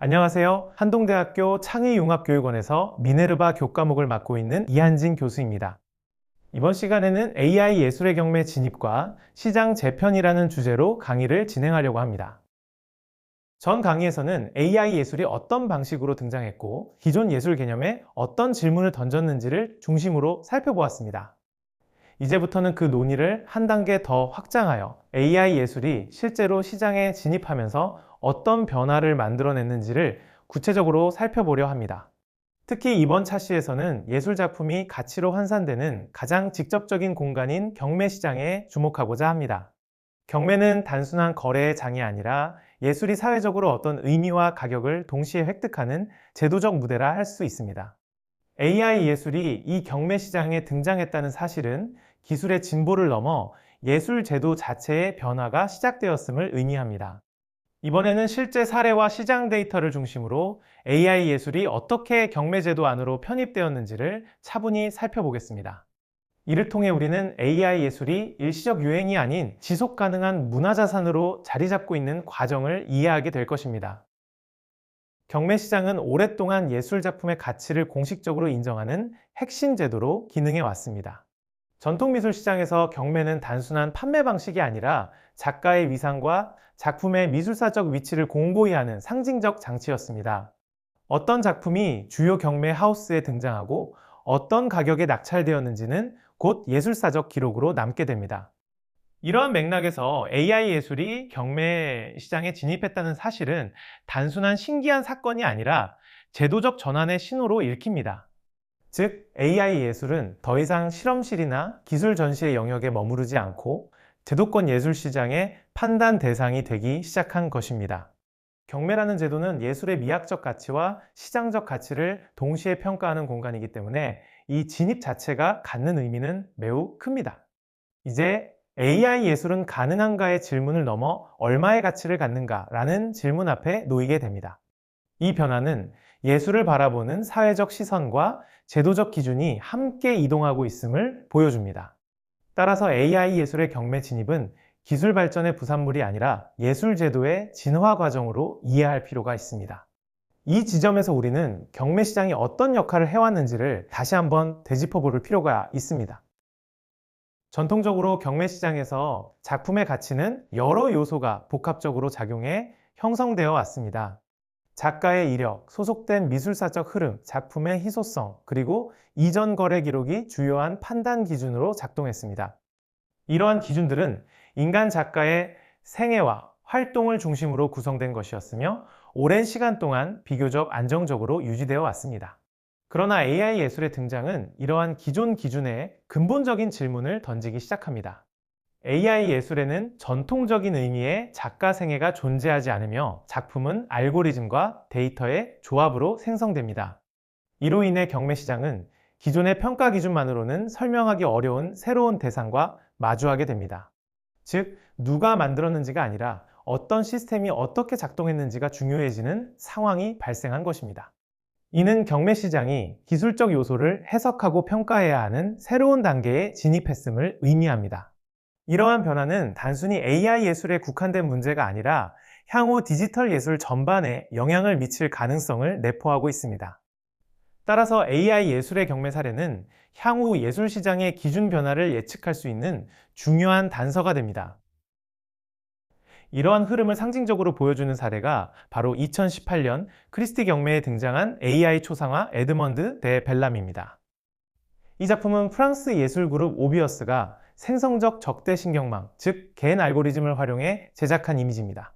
안녕하세요. 한동대학교 창의융합교육원에서 미네르바 교과목을 맡고 있는 이한진 교수입니다. 이번 시간에는 AI 예술의 경매 진입과 시장 재편이라는 주제로 강의를 진행하려고 합니다. 전 강의에서는 AI 예술이 어떤 방식으로 등장했고 기존 예술 개념에 어떤 질문을 던졌는지를 중심으로 살펴보았습니다. 이제부터는 그 논의를 한 단계 더 확장하여 AI 예술이 실제로 시장에 진입하면서 어떤 변화를 만들어냈는지를 구체적으로 살펴보려 합니다. 특히 이번 차시에서는 예술작품이 가치로 환산되는 가장 직접적인 공간인 경매 시장에 주목하고자 합니다. 경매는 단순한 거래의 장이 아니라 예술이 사회적으로 어떤 의미와 가격을 동시에 획득하는 제도적 무대라 할 수 있습니다. AI 예술이 이 경매 시장에 등장했다는 사실은 기술의 진보를 넘어 예술 제도 자체의 변화가 시작되었음을 의미합니다. 이번에는 실제 사례와 시장 데이터를 중심으로 AI 예술이 어떻게 경매 제도 안으로 편입되었는지를 차분히 살펴보겠습니다. 이를 통해 우리는 AI 예술이 일시적 유행이 아닌 지속 가능한 문화자산으로 자리 잡고 있는 과정을 이해하게 될 것입니다. 경매 시장은 오랫동안 예술 작품의 가치를 공식적으로 인정하는 핵심 제도로 기능해 왔습니다. 전통 미술 시장에서 경매는 단순한 판매 방식이 아니라 작가의 위상과 작품의 미술사적 위치를 공고히 하는 상징적 장치였습니다. 어떤 작품이 주요 경매 하우스에 등장하고 어떤 가격에 낙찰되었는지는 곧 예술사적 기록으로 남게 됩니다. 이러한 맥락에서 AI 예술이 경매 시장에 진입했다는 사실은 단순한 신기한 사건이 아니라 제도적 전환의 신호로 읽힙니다. 즉, AI 예술은 더 이상 실험실이나 기술 전시의 영역에 머무르지 않고 제도권 예술 시장의 판단 대상이 되기 시작한 것입니다. 경매라는 제도는 예술의 미학적 가치와 시장적 가치를 동시에 평가하는 공간이기 때문에 이 진입 자체가 갖는 의미는 매우 큽니다. 이제 AI 예술은 가능한가의 질문을 넘어 얼마의 가치를 갖는가라는 질문 앞에 놓이게 됩니다. 이 변화는 예술을 바라보는 사회적 시선과 제도적 기준이 함께 이동하고 있음을 보여줍니다. 따라서 AI 예술의 경매 진입은 기술 발전의 부산물이 아니라 예술 제도의 진화 과정으로 이해할 필요가 있습니다. 이 지점에서 우리는 경매 시장이 어떤 역할을 해왔는지를 다시 한번 되짚어 볼 필요가 있습니다. 전통적으로 경매 시장에서 작품의 가치는 여러 요소가 복합적으로 작용해 형성되어 왔습니다. 작가의 이력, 소속된 미술사적 흐름, 작품의 희소성, 그리고 이전 거래 기록이 주요한 판단 기준으로 작동했습니다. 이러한 기준들은 인간 작가의 생애와 활동을 중심으로 구성된 것이었으며 오랜 시간 동안 비교적 안정적으로 유지되어 왔습니다. 그러나 AI 예술의 등장은 이러한 기존 기준에 근본적인 질문을 던지기 시작합니다. AI 예술에는 전통적인 의미의 작가 생애가 존재하지 않으며 작품은 알고리즘과 데이터의 조합으로 생성됩니다. 이로 인해 경매 시장은 기존의 평가 기준만으로는 설명하기 어려운 새로운 대상과 마주하게 됩니다. 즉, 누가 만들었는지가 아니라 어떤 시스템이 어떻게 작동했는지가 중요해지는 상황이 발생한 것입니다. 이는 경매 시장이 기술적 요소를 해석하고 평가해야 하는 새로운 단계에 진입했음을 의미합니다. 이러한 변화는 단순히 AI 예술에 국한된 문제가 아니라 향후 디지털 예술 전반에 영향을 미칠 가능성을 내포하고 있습니다. 따라서 AI 예술의 경매 사례는 향후 예술 시장의 기준 변화를 예측할 수 있는 중요한 단서가 됩니다. 이러한 흐름을 상징적으로 보여주는 사례가 바로 2018년 크리스티 경매에 등장한 AI 초상화 에드먼드 데 벨람입니다. 이 작품은 프랑스 예술 그룹 오비어스가 생성적 적대신경망, 즉 겐 알고리즘을 활용해 제작한 이미지입니다.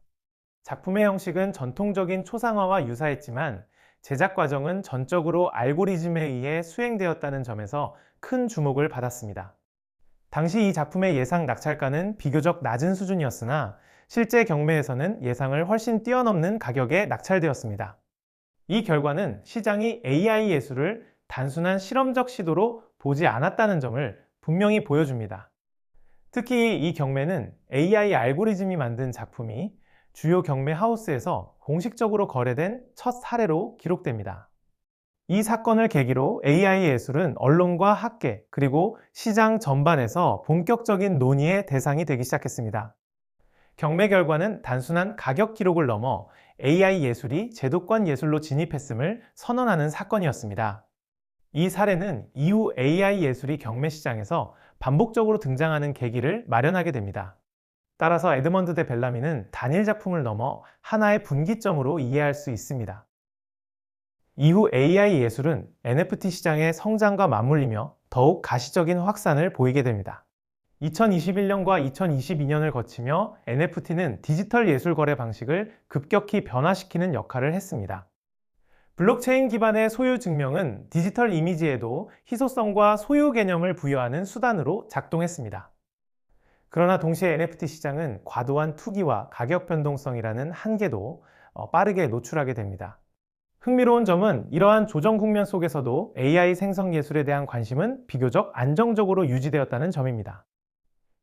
작품의 형식은 전통적인 초상화와 유사했지만 제작 과정은 전적으로 알고리즘에 의해 수행되었다는 점에서 큰 주목을 받았습니다. 당시 이 작품의 예상 낙찰가는 비교적 낮은 수준이었으나 실제 경매에서는 예상을 훨씬 뛰어넘는 가격에 낙찰되었습니다. 이 결과는 시장이 AI 예술을 단순한 실험적 시도로 보지 않았다는 점을 분명히 보여줍니다. 특히 이 경매는 AI 알고리즘이 만든 작품이 주요 경매 하우스에서 공식적으로 거래된 첫 사례로 기록됩니다. 이 사건을 계기로 AI 예술은 언론과 학계, 그리고 시장 전반에서 본격적인 논의의 대상이 되기 시작했습니다. 경매 결과는 단순한 가격 기록을 넘어 AI 예술이 제도권 예술로 진입했음을 선언하는 사건이었습니다. 이 사례는 이후 AI 예술이 경매 시장에서 반복적으로 등장하는 계기를 마련하게 됩니다. 따라서 에드먼드 대 벨라미는 단일 작품을 넘어 하나의 분기점으로 이해할 수 있습니다. 이후 AI 예술은 NFT 시장의 성장과 맞물리며 더욱 가시적인 확산을 보이게 됩니다. 2021년과 2022년을 거치며 NFT는 디지털 예술 거래 방식을 급격히 변화시키는 역할을 했습니다. 블록체인 기반의 소유 증명은 디지털 이미지에도 희소성과 소유 개념을 부여하는 수단으로 작동했습니다. 그러나 동시에 NFT 시장은 과도한 투기와 가격 변동성이라는 한계도 빠르게 노출하게 됩니다. 흥미로운 점은 이러한 조정 국면 속에서도 AI 생성 예술에 대한 관심은 비교적 안정적으로 유지되었다는 점입니다.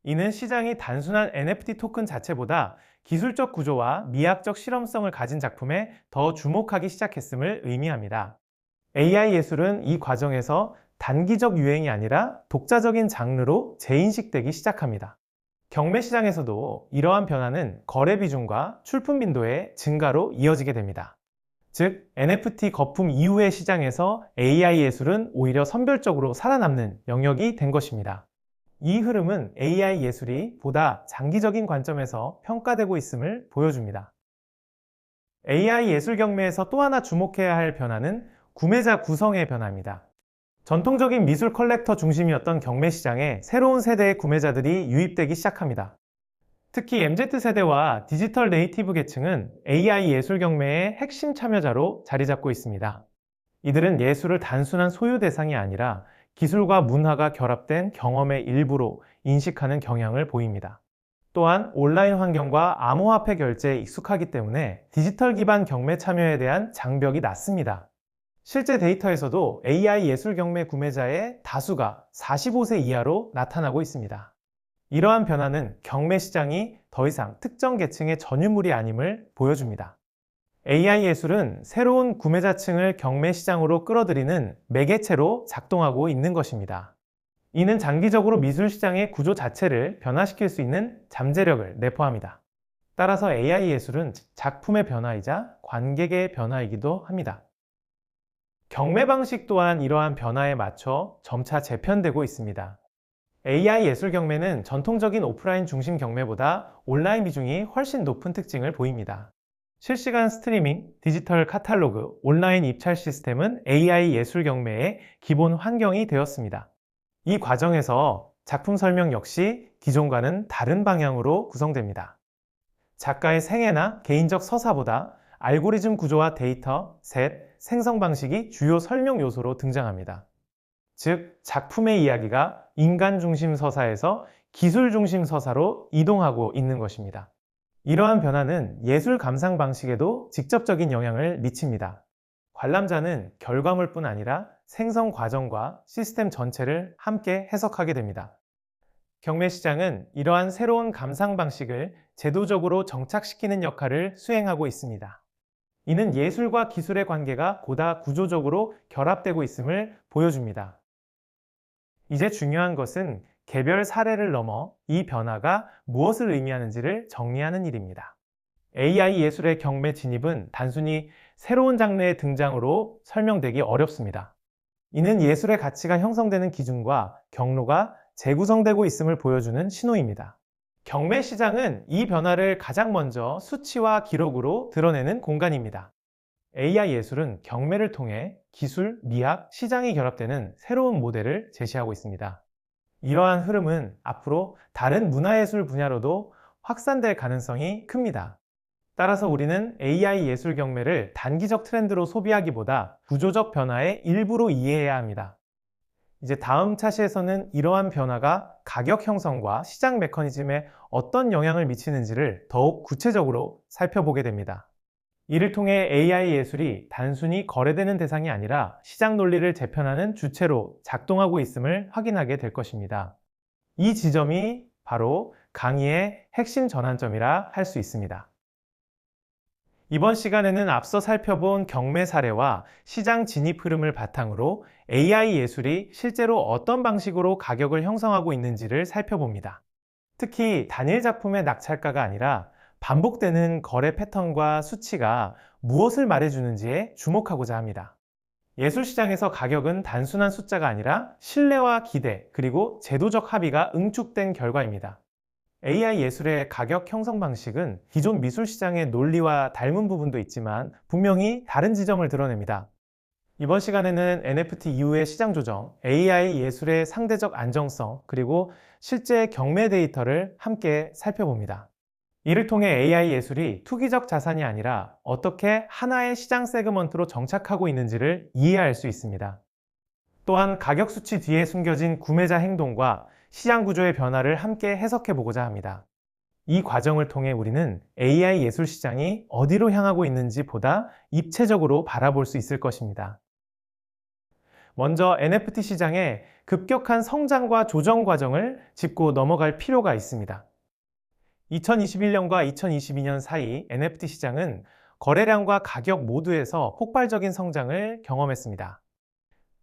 이는 시장이 단순한 NFT 토큰 자체보다 기술적 구조와 미학적 실험성을 가진 작품에 더 주목하기 시작했음을 의미합니다. AI 예술은 이 과정에서 단기적 유행이 아니라 독자적인 장르로 재인식되기 시작합니다. 경매 시장에서도 이러한 변화는 거래 비중과 출품 빈도의 증가로 이어지게 됩니다. 즉, NFT 거품 이후의 시장에서 AI 예술은 오히려 선별적으로 살아남는 영역이 된 것입니다. 이 흐름은 AI 예술이 보다 장기적인 관점에서 평가되고 있음을 보여줍니다. AI 예술 경매에서 또 하나 주목해야 할 변화는 구매자 구성의 변화입니다. 전통적인 미술 컬렉터 중심이었던 경매 시장에 새로운 세대의 구매자들이 유입되기 시작합니다. 특히 MZ세대와 디지털 네이티브 계층은 AI 예술 경매의 핵심 참여자로 자리 잡고 있습니다. 이들은 예술을 단순한 소유 대상이 아니라 기술과 문화가 결합된 경험의 일부로 인식하는 경향을 보입니다. 또한 온라인 환경과 암호화폐 결제에 익숙하기 때문에 디지털 기반 경매 참여에 대한 장벽이 낮습니다. 실제 데이터에서도 AI 예술 경매 구매자의 다수가 45세 이하로 나타나고 있습니다. 이러한 변화는 경매 시장이 더 이상 특정 계층의 전유물이 아님을 보여줍니다. AI 예술은 새로운 구매자층을 경매 시장으로 끌어들이는 매개체로 작동하고 있는 것입니다. 이는 장기적으로 미술 시장의 구조 자체를 변화시킬 수 있는 잠재력을 내포합니다. 따라서 AI 예술은 작품의 변화이자 관객의 변화이기도 합니다. 경매 방식 또한 이러한 변화에 맞춰 점차 재편되고 있습니다. AI 예술 경매는 전통적인 오프라인 중심 경매보다 온라인 비중이 훨씬 높은 특징을 보입니다. 실시간 스트리밍, 디지털 카탈로그, 온라인 입찰 시스템은 AI 예술 경매의 기본 환경이 되었습니다. 이 과정에서 작품 설명 역시 기존과는 다른 방향으로 구성됩니다. 작가의 생애나 개인적 서사보다 알고리즘 구조와 데이터, 셋, 생성 방식이 주요 설명 요소로 등장합니다. 즉, 작품의 이야기가 인간 중심 서사에서 기술 중심 서사로 이동하고 있는 것입니다. 이러한 변화는 예술 감상 방식에도 직접적인 영향을 미칩니다. 관람자는 결과물뿐 아니라 생성 과정과 시스템 전체를 함께 해석하게 됩니다. 경매 시장은 이러한 새로운 감상 방식을 제도적으로 정착시키는 역할을 수행하고 있습니다. 이는 예술과 기술의 관계가 보다 구조적으로 결합되고 있음을 보여줍니다. 이제 중요한 것은 개별 사례를 넘어 이 변화가 무엇을 의미하는지를 정리하는 일입니다. AI 예술의 경매 진입은 단순히 새로운 장르의 등장으로 설명되기 어렵습니다. 이는 예술의 가치가 형성되는 기준과 경로가 재구성되고 있음을 보여주는 신호입니다. 경매 시장은 이 변화를 가장 먼저 수치와 기록으로 드러내는 공간입니다. AI 예술은 경매를 통해 기술, 미학, 시장이 결합되는 새로운 모델을 제시하고 있습니다. 이러한 흐름은 앞으로 다른 문화예술 분야로도 확산될 가능성이 큽니다. 따라서 우리는 AI 예술 경매를 단기적 트렌드로 소비하기보다 구조적 변화의 일부로 이해해야 합니다. 이제 다음 차시에서는 이러한 변화가 가격 형성과 시장 메커니즘에 어떤 영향을 미치는지를 더욱 구체적으로 살펴보게 됩니다. 이를 통해 AI 예술이 단순히 거래되는 대상이 아니라 시장 논리를 재편하는 주체로 작동하고 있음을 확인하게 될 것입니다. 이 지점이 바로 강의의 핵심 전환점이라 할 수 있습니다. 이번 시간에는 앞서 살펴본 경매 사례와 시장 진입 흐름을 바탕으로 AI 예술이 실제로 어떤 방식으로 가격을 형성하고 있는지를 살펴봅니다. 특히 단일 작품의 낙찰가가 아니라 반복되는 거래 패턴과 수치가 무엇을 말해주는지에 주목하고자 합니다. 예술시장에서 가격은 단순한 숫자가 아니라 신뢰와 기대, 그리고 제도적 합의가 응축된 결과입니다. AI 예술의 가격 형성 방식은 기존 미술시장의 논리와 닮은 부분도 있지만 분명히 다른 지점을 드러냅니다. 이번 시간에는 NFT 이후의 시장 조정, AI 예술의 상대적 안정성, 그리고 실제 경매 데이터를 함께 살펴봅니다. 이를 통해 AI 예술이 투기적 자산이 아니라 어떻게 하나의 시장 세그먼트로 정착하고 있는지를 이해할 수 있습니다. 또한 가격 수치 뒤에 숨겨진 구매자 행동과 시장 구조의 변화를 함께 해석해 보고자 합니다. 이 과정을 통해 우리는 AI 예술 시장이 어디로 향하고 있는지 보다 입체적으로 바라볼 수 있을 것입니다. 먼저 NFT 시장의 급격한 성장과 조정 과정을 짚고 넘어갈 필요가 있습니다. 2021년과 2022년 사이 NFT 시장은 거래량과 가격 모두에서 폭발적인 성장을 경험했습니다.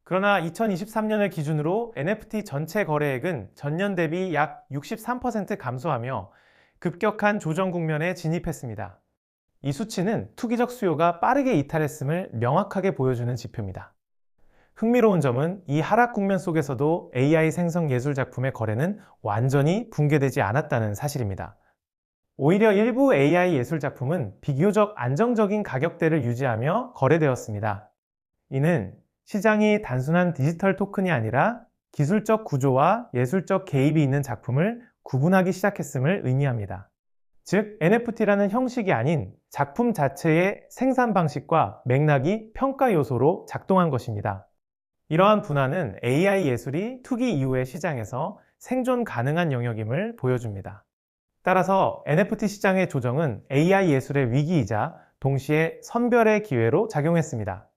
그러나 2023년을 기준으로 NFT 전체 거래액은 전년 대비 약 63% 감소하며 급격한 조정 국면에 진입했습니다. 이 수치는 투기적 수요가 빠르게 이탈했음을 명확하게 보여주는 지표입니다. 흥미로운 점은 이 하락 국면 속에서도 AI 생성 예술 작품의 거래는 완전히 붕괴되지 않았다는 사실입니다. 오히려 일부 AI 예술 작품은 비교적 안정적인 가격대를 유지하며 거래되었습니다. 이는 시장이 단순한 디지털 토큰이 아니라 기술적 구조와 예술적 개입이 있는 작품을 구분하기 시작했음을 의미합니다. 즉, NFT라는 형식이 아닌 작품 자체의 생산 방식과 맥락이 평가 요소로 작동한 것입니다. 이러한 분화는 AI 예술이 투기 이후의 시장에서 생존 가능한 영역임을 보여줍니다. 따라서 NFT 시장의 조정은 AI 예술의 위기이자 동시에 선별의 기회로 작용했습니다.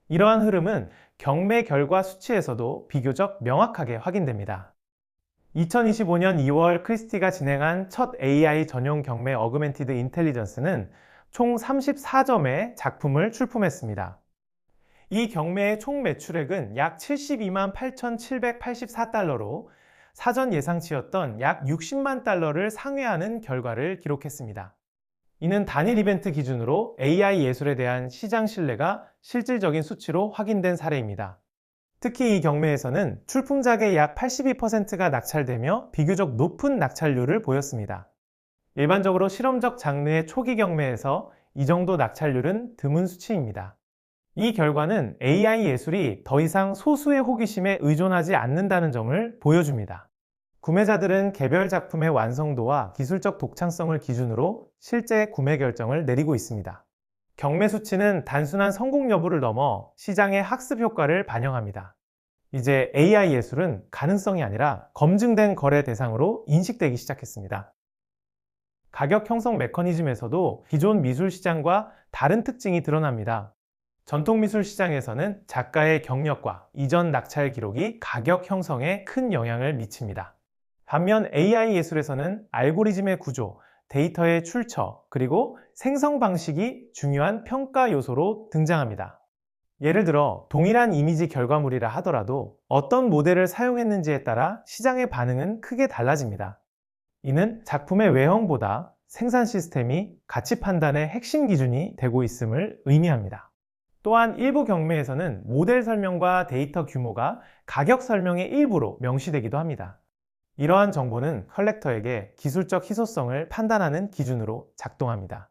이러한 흐름은 경매 결과 수치에서도 비교적 명확하게 확인됩니다. 2025년 2월 크리스티가 진행한 첫 AI 전용 경매 어그멘티드 인텔리전스는 총 34점의 작품을 출품했습니다. 이 경매의 총 매출액은 약 72만 8,784달러로 사전 예상치였던 약 60만 달러를 상회하는 결과를 기록했습니다. 이는 단일 이벤트 기준으로 AI 예술에 대한 시장 신뢰가 실질적인 수치로 확인된 사례입니다. 특히 이 경매에서는 출품작의 약 82%가 낙찰되며 비교적 높은 낙찰률을 보였습니다. 일반적으로 실험적 장르의 초기 경매에서 이 정도 낙찰률은 드문 수치입니다. 이 결과는 AI 예술이 더 이상 소수의 호기심에 의존하지 않는다는 점을 보여줍니다. 구매자들은 개별 작품의 완성도와 기술적 독창성을 기준으로 실제 구매 결정을 내리고 있습니다. 경매 수치는 단순한 성공 여부를 넘어 시장의 학습 효과를 반영합니다. 이제 AI 예술은 가능성이 아니라 검증된 거래 대상으로 인식되기 시작했습니다. 가격 형성 메커니즘에서도 기존 미술 시장과 다른 특징이 드러납니다. 전통 미술 시장에서는 작가의 경력과 이전 낙찰 기록이 가격 형성에 큰 영향을 미칩니다. 반면 AI 예술에서는 알고리즘의 구조, 데이터의 출처, 그리고 생성 방식이 중요한 평가 요소로 등장합니다. 예를 들어 동일한 이미지 결과물이라 하더라도 어떤 모델을 사용했는지에 따라 시장의 반응은 크게 달라집니다. 이는 작품의 외형보다 생산 시스템이 가치 판단의 핵심 기준이 되고 있음을 의미합니다. 또한 일부 경매에서는 모델 설명과 데이터 규모가 가격 설명의 일부로 명시되기도 합니다. 이러한 정보는 컬렉터에게 기술적 희소성을 판단하는 기준으로 작동합니다.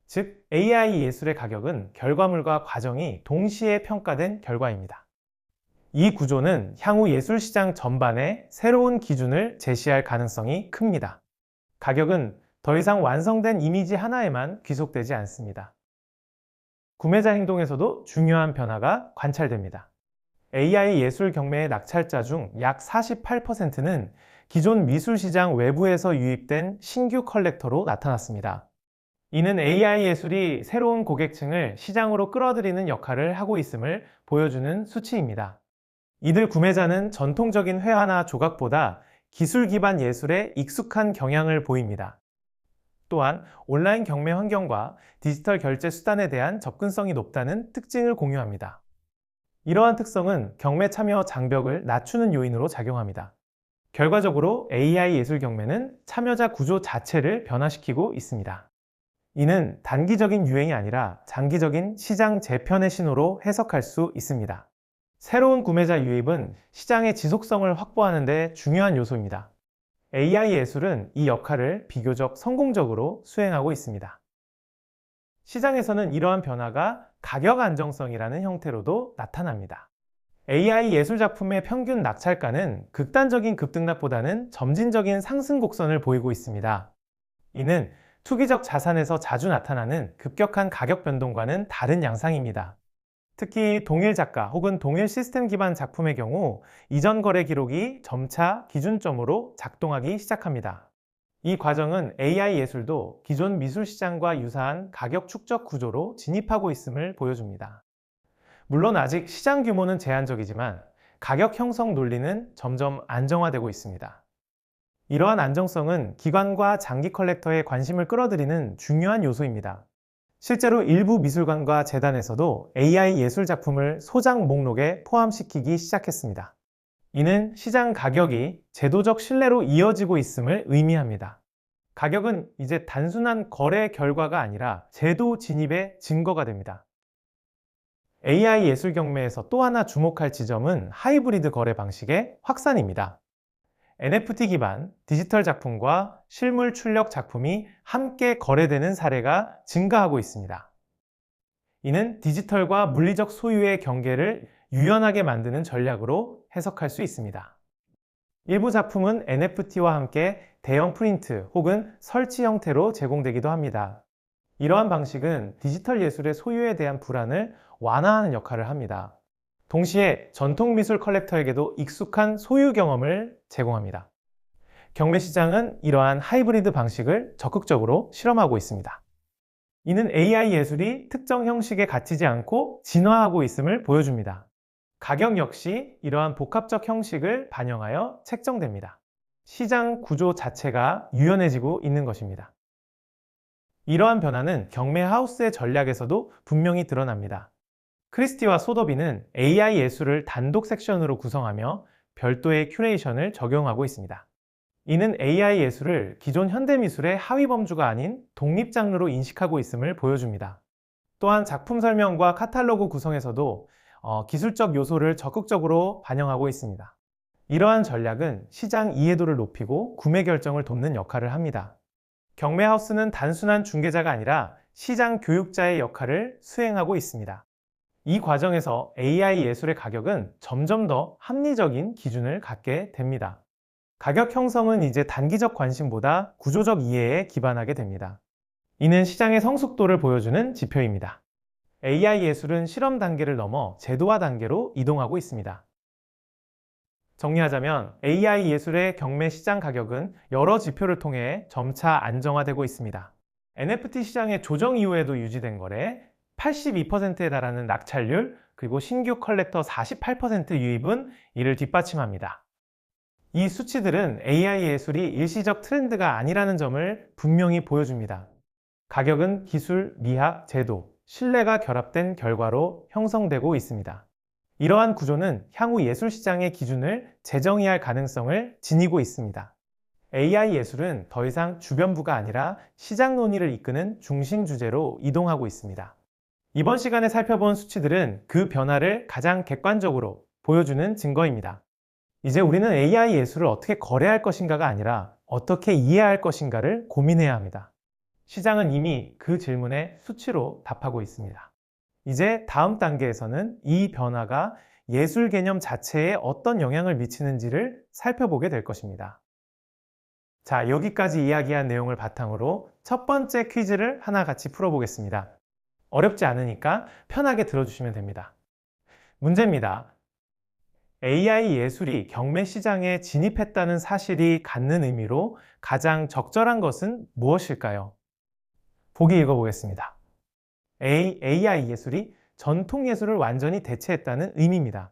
즉, AI 예술의 가격은 결과물과 과정이 동시에 평가된 결과입니다. 이 구조는 향후 예술 시장 전반에 새로운 기준을 제시할 가능성이 큽니다. 가격은 더 이상 완성된 이미지 하나에만 귀속되지 않습니다. 구매자 행동에서도 중요한 변화가 관찰됩니다. AI 예술 경매의 낙찰자 중 약 48%는 기존 미술 시장 외부에서 유입된 신규 컬렉터로 나타났습니다. 이는 AI 예술이 새로운 고객층을 시장으로 끌어들이는 역할을 하고 있음을 보여주는 수치입니다. 이들 구매자는 전통적인 회화나 조각보다 기술 기반 예술에 익숙한 경향을 보입니다. 또한 온라인 경매 환경과 디지털 결제 수단에 대한 접근성이 높다는 특징을 공유합니다. 이러한 특성은 경매 참여 장벽을 낮추는 요인으로 작용합니다. 결과적으로 AI 예술 경매는 참여자 구조 자체를 변화시키고 있습니다. 이는 단기적인 유행이 아니라 장기적인 시장 재편의 신호로 해석할 수 있습니다. 새로운 구매자 유입은 시장의 지속성을 확보하는 데 중요한 요소입니다. AI 예술은 이 역할을 비교적 성공적으로 수행하고 있습니다. 시장에서는 이러한 변화가 가격 안정성이라는 형태로도 나타납니다. AI 예술 작품의 평균 낙찰가는 극단적인 급등락보다는 점진적인 상승 곡선을 보이고 있습니다. 이는 투기적 자산에서 자주 나타나는 급격한 가격 변동과는 다른 양상입니다. 특히 동일 작가 혹은 동일 시스템 기반 작품의 경우 이전 거래 기록이 점차 기준점으로 작동하기 시작합니다. 이 과정은 AI 예술도 기존 미술 시장과 유사한 가격 축적 구조로 진입하고 있음을 보여줍니다. 물론 아직 시장 규모는 제한적이지만 가격 형성 논리는 점점 안정화되고 있습니다. 이러한 안정성은 기관과 장기 컬렉터의 관심을 끌어들이는 중요한 요소입니다. 실제로 일부 미술관과 재단에서도 AI 예술 작품을 소장 목록에 포함시키기 시작했습니다. 이는 시장 가격이 제도적 신뢰로 이어지고 있음을 의미합니다. 가격은 이제 단순한 거래 결과가 아니라 제도 진입의 증거가 됩니다. AI 예술 경매에서 또 하나 주목할 지점은 하이브리드 거래 방식의 확산입니다. NFT 기반 디지털 작품과 실물 출력 작품이 함께 거래되는 사례가 증가하고 있습니다. 이는 디지털과 물리적 소유의 경계를 유연하게 만드는 전략으로 해석할 수 있습니다. 일부 작품은 NFT와 함께 대형 프린트 혹은 설치 형태로 제공되기도 합니다. 이러한 방식은 디지털 예술의 소유에 대한 불안을 완화하는 역할을 합니다. 동시에 전통 미술 컬렉터에게도 익숙한 소유 경험을 제공합니다. 경매 시장은 이러한 하이브리드 방식을 적극적으로 실험하고 있습니다. 이는 AI 예술이 특정 형식에 갇히지 않고 진화하고 있음을 보여줍니다. 가격 역시 이러한 복합적 형식을 반영하여 책정됩니다. 시장 구조 자체가 유연해지고 있는 것입니다. 이러한 변화는 경매 하우스의 전략에서도 분명히 드러납니다. 크리스티와 소더비는 AI 예술을 단독 섹션으로 구성하며 별도의 큐레이션을 적용하고 있습니다. 이는 AI 예술을 기존 현대미술의 하위 범주가 아닌 독립 장르로 인식하고 있음을 보여줍니다. 또한 작품 설명과 카탈로그 구성에서도 기술적 요소를 적극적으로 반영하고 있습니다. 이러한 전략은 시장 이해도를 높이고 구매 결정을 돕는 역할을 합니다. 경매 하우스는 단순한 중개자가 아니라 시장 교육자의 역할을 수행하고 있습니다. 이 과정에서 AI 예술의 가격은 점점 더 합리적인 기준을 갖게 됩니다. 가격 형성은 이제 단기적 관심보다 구조적 이해에 기반하게 됩니다. 이는 시장의 성숙도를 보여주는 지표입니다. AI 예술은 실험 단계를 넘어 제도화 단계로 이동하고 있습니다. 정리하자면 AI 예술의 경매 시장 가격은 여러 지표를 통해 점차 안정화되고 있습니다. NFT 시장의 조정 이후에도 유지된 거래, 82%에 달하는 낙찰률, 그리고 신규 컬렉터 48% 유입은 이를 뒷받침합니다. 이 수치들은 AI 예술이 일시적 트렌드가 아니라는 점을 분명히 보여줍니다. 가격은 기술, 미학, 제도, 신뢰가 결합된 결과로 형성되고 있습니다. 이러한 구조는 향후 예술 시장의 기준을 재정의할 가능성을 지니고 있습니다. AI 예술은 더 이상 주변부가 아니라 시장 논의를 이끄는 중심 주제로 이동하고 있습니다. 이번 시간에 살펴본 수치들은 그 변화를 가장 객관적으로 보여주는 증거입니다. 이제 우리는 AI 예술을 어떻게 거래할 것인가가 아니라 어떻게 이해할 것인가를 고민해야 합니다. 시장은 이미 그 질문에 수치로 답하고 있습니다. 이제 다음 단계에서는 이 변화가 예술 개념 자체에 어떤 영향을 미치는지를 살펴보게 될 것입니다. 자, 여기까지 이야기한 내용을 바탕으로 첫 번째 퀴즈를 하나 같이 풀어보겠습니다. 어렵지 않으니까 편하게 들어주시면 됩니다. 문제입니다. AI 예술이 경매 시장에 진입했다는 사실이 갖는 의미로 가장 적절한 것은 무엇일까요? 보기 읽어보겠습니다. A. AI 예술이 전통 예술을 완전히 대체했다는 의미입니다.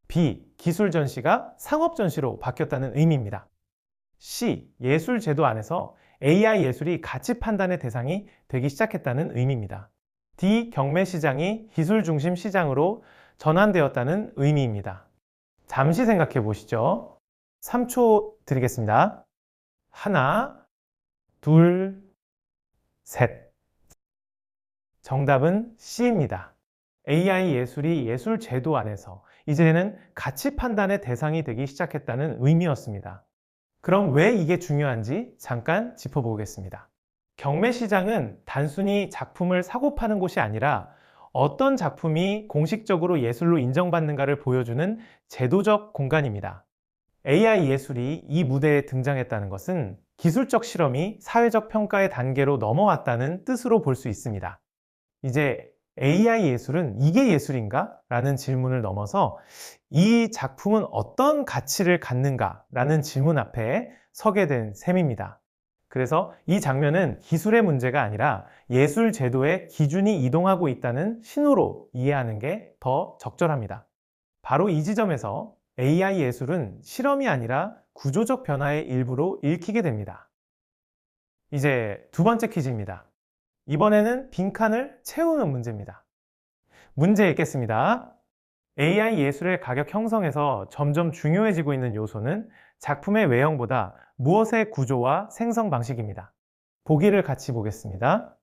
B. 기술 전시가 상업 전시로 바뀌었다는 의미입니다. C. 예술 제도 안에서 AI 예술이 가치 판단의 대상이 되기 시작했다는 의미입니다. D. 경매 시장이 기술 중심 시장으로 전환되었다는 의미입니다. 잠시 생각해 보시죠. 3초 드리겠습니다. 하나, 둘, 셋. 정답은 C입니다. AI 예술이 예술 제도 안에서 이제는 가치 판단의 대상이 되기 시작했다는 의미였습니다. 그럼 왜 이게 중요한지 잠깐 짚어보겠습니다. 경매 시장은 단순히 작품을 사고 파는 곳이 아니라 어떤 작품이 공식적으로 예술로 인정받는가를 보여주는 제도적 공간입니다. AI 예술이 이 무대에 등장했다는 것은 기술적 실험이 사회적 평가의 단계로 넘어왔다는 뜻으로 볼 수 있습니다. 이제 AI 예술은 이게 예술인가? 라는 질문을 넘어서 이 작품은 어떤 가치를 갖는가? 라는 질문 앞에 서게 된 셈입니다. 그래서 이 장면은 기술의 문제가 아니라 예술 제도의 기준이 이동하고 있다는 신호로 이해하는 게 더 적절합니다. 바로 이 지점에서 AI 예술은 실험이 아니라 구조적 변화의 일부로 읽히게 됩니다. 이제 두 번째 퀴즈입니다. 이번에는 빈칸을 채우는 문제입니다. 문제 읽겠습니다. AI 예술의 가격 형성에서 점점 중요해지고 있는 요소는 작품의 외형보다 무엇의 구조와 생성 방식입니다. 보기를 같이 보겠습니다.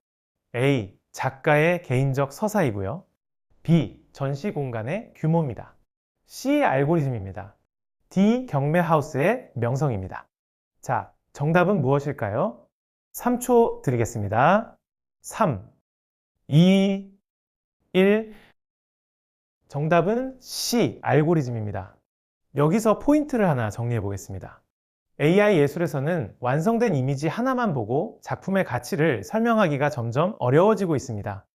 A. 작가의 개인적 서사이고요. B. 전시 공간의 규모입니다. C. 알고리즘입니다. D. 경매 하우스의 명성입니다. 자, 정답은 무엇일까요? 3초 드리겠습니다. 3, 2, 1. 정답은 C. 알고리즘입니다. 여기서 포인트를 하나 정리해 보겠습니다. AI 예술에서는 완성된 이미지 하나만 보고 작품의 가치를 설명하기가 점점 어려워지고 있습니다.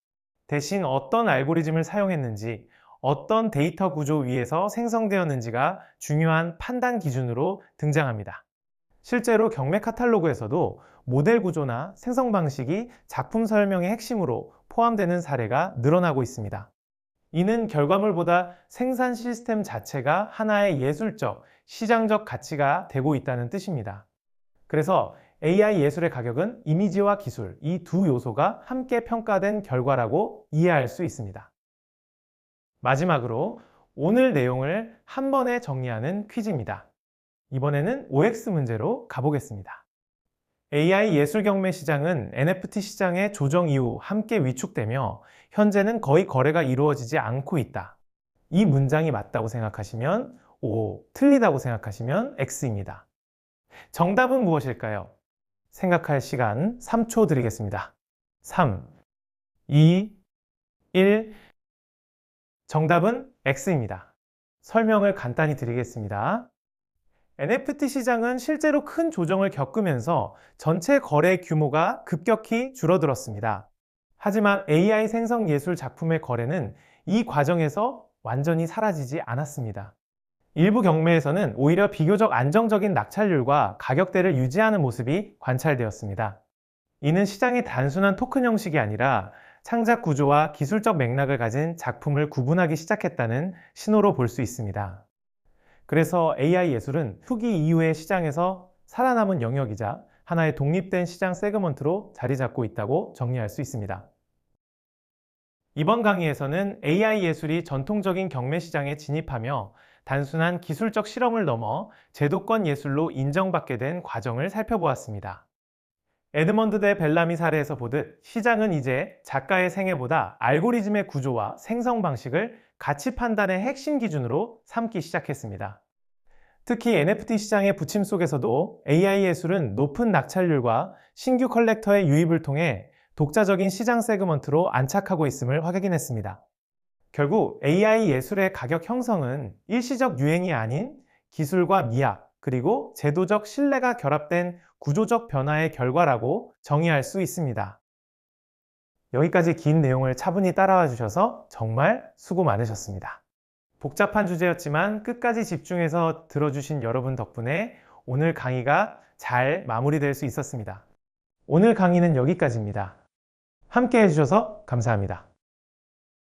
대신 어떤 알고리즘을 사용했는지, 어떤 데이터 구조 위에서 생성되었는지가 중요한 판단 기준으로 등장합니다. 실제로 경매 카탈로그에서도 모델 구조나 생성 방식이 작품 설명의 핵심으로 포함되는 사례가 늘어나고 있습니다. 이는 결과물보다 생산 시스템 자체가 하나의 예술적, 시장적 가치가 되고 있다는 뜻입니다. 그래서 AI 예술의 가격은 이미지와 기술, 이 두 요소가 함께 평가된 결과라고 이해할 수 있습니다. 마지막으로 오늘 내용을 한 번에 정리하는 퀴즈입니다. 이번에는 OX 문제로 가보겠습니다. AI 예술 경매 시장은 NFT 시장의 조정 이후 함께 위축되며 현재는 거의 거래가 이루어지지 않고 있다. 이 문장이 맞다고 생각하시면 O, 틀리다고 생각하시면 X입니다. 정답은 무엇일까요? 생각할 시간 3초 드리겠습니다. 3, 2, 1. 정답은 X입니다. 설명을 간단히 드리겠습니다. NFT 시장은 실제로 큰 조정을 겪으면서 전체 거래 규모가 급격히 줄어들었습니다. 하지만 AI 생성 예술 작품의 거래는 이 과정에서 완전히 사라지지 않았습니다. 일부 경매에서는 오히려 비교적 안정적인 낙찰률과 가격대를 유지하는 모습이 관찰되었습니다. 이는 시장이 단순한 토큰 형식이 아니라 창작 구조와 기술적 맥락을 가진 작품을 구분하기 시작했다는 신호로 볼 수 있습니다. 그래서 AI 예술은 후기 이후의 시장에서 살아남은 영역이자 하나의 독립된 시장 세그먼트로 자리 잡고 있다고 정리할 수 있습니다. 이번 강의에서는 AI 예술이 전통적인 경매 시장에 진입하며 단순한 기술적 실험을 넘어 제도권 예술로 인정받게 된 과정을 살펴보았습니다. 에드먼드 대 벨라미 사례에서 보듯 시장은 이제 작가의 생애보다 알고리즘의 구조와 생성 방식을 가치 판단의 핵심 기준으로 삼기 시작했습니다. 특히 NFT 시장의 부침 속에서도 AI 예술은 높은 낙찰률과 신규 컬렉터의 유입을 통해 독자적인 시장 세그먼트로 안착하고 있음을 확인했습니다. 결국 AI 예술의 가격 형성은 일시적 유행이 아닌 기술과 미학, 그리고 제도적 신뢰가 결합된 구조적 변화의 결과라고 정의할 수 있습니다. 여기까지 긴 내용을 차분히 따라와 주셔서 정말 수고 많으셨습니다. 복잡한 주제였지만 끝까지 집중해서 들어주신 여러분 덕분에 오늘 강의가 잘 마무리될 수 있었습니다. 오늘 강의는 여기까지입니다. 함께 해주셔서 감사합니다.